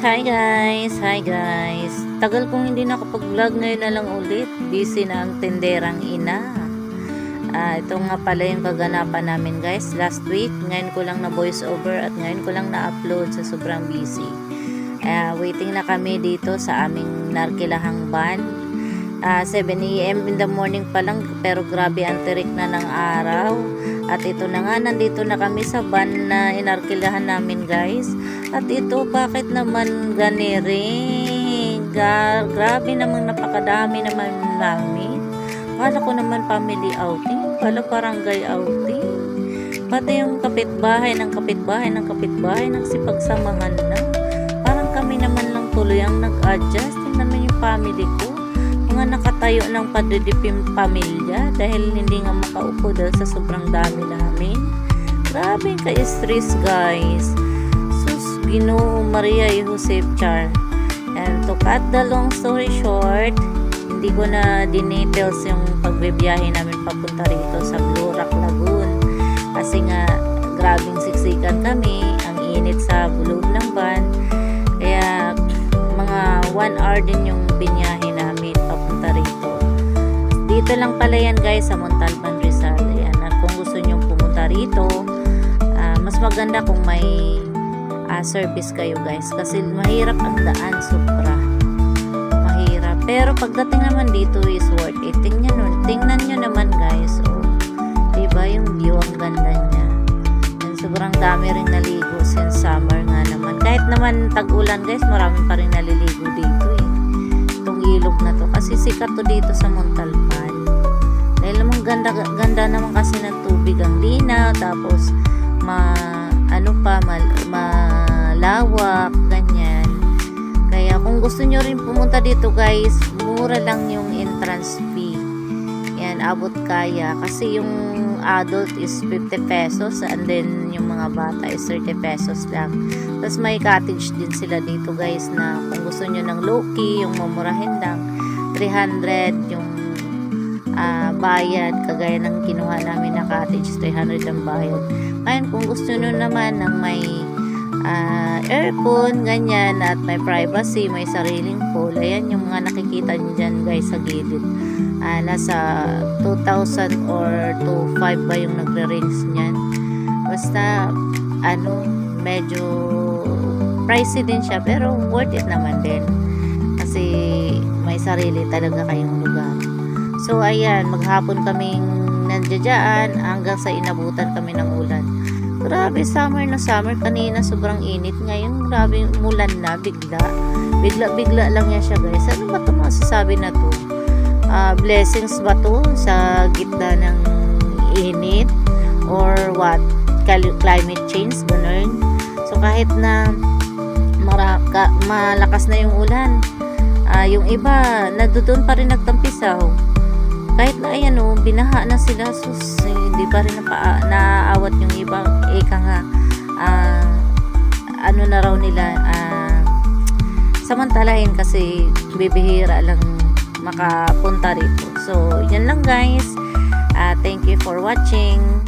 Hi guys. Tagal kong hindi nakapag-vlog, ngayon na lang ulit. Busy na ang tenderang ina. Ito nga pala yung kaganapan namin guys. Last week, ngayon ko lang na voice over at ngayon ko lang na-upload sa sobrang busy. Waiting na kami dito sa aming narkilahang van. 7 AM in the morning pa lang, pero grabe ang tirik na ng araw. At ito na nga, nandito na kami sa van na inarkilahan namin guys. At ito, bakit naman ganiring? Grabe namang napakadami naman namin. Kala ko naman family outing, kala barangay outing. Pati yung kapitbahay nagsipagsamahan na. Parang kami naman lang tuloy ang nag-adjust. Tingnan mo yung family ko, mga nakatayo ng padidipim pamilya dahil hindi nga makaupo dahil sa sobrang dami namin. Grabe ka-stress guys. Sus, Ginoo Maria Joseph Char. And to cut the long story short, hindi ko na dinetails yung pagbibiyahe namin papunta rito sa Blue Rock Lagoon. Kasi nga, grabing siksikan kami, ang init sa loob ng van. Kaya, mga 1 hour din yung binyahe namin papunta rito. Dito lang pala yan guys, sa Montalban, Rizal. Ayan, at kung gusto nyo pumunta rito, mas maganda kung may service kayo guys. Kasi mahirap ang daan, sobra. Mahirap. Pero pagdating naman dito is worth it. Tingnan nyo naman guys. Oh, diba yung view, ang ganda niya. And sobrang dami rin naligo since summer nga naman. Kahit naman tag-ulan guys, marami pa rin naliligo dito eh. Itong ilog na to. Kasi sikat to dito sa Montalban. Dahil namang ganda naman kasi ng tubig, ang linaw. Tapos, malawak, ganyan. Kaya kung gusto nyo rin pumunta dito guys, mura lang yung entrance fee. Yan, abot kaya. Kasi yung adult is 50 pesos and then yung mga bata is 30 pesos lang. Tapos may cottage din sila dito guys na kung gusto nyo ng low-key, yung mamurahin lang, 300 yung bayad. Kagaya ng kinuha namin na cottage, 300 ang bayad. Ngayon kung gusto nyo naman ng may aircon, ganyan, at may privacy, may sariling pool, ayan yung mga nakikita nyo dyan guys sa gilid. Nasa 2,000 or 2,500 ba yung nagre-range nyan. Basta medyo pricey din siya, pero worth it naman din kasi may sarili talaga kayong lugar. So ayan, maghapon kaming nandiyan hanggang sa inabutan kami ng ulan. Grabe, summer na summer. Kanina sobrang init. Ngayon, grabe, umulan na. Bigla lang yan siya guys. Ano ba ito masasabi na to? Blessings ba to sa gitna ng init? Or what? Climate change? Ganun. So kahit na malakas na yung ulan, yung iba, doon pa rin nagtampisaw. Kahit na ayan binaha na sila, sus, hindi pa rin naaawat yung iba. Eka nga, na raw nila, samantalahin kasi bibihira lang makapunta rito. So, yan lang guys. Thank you for watching.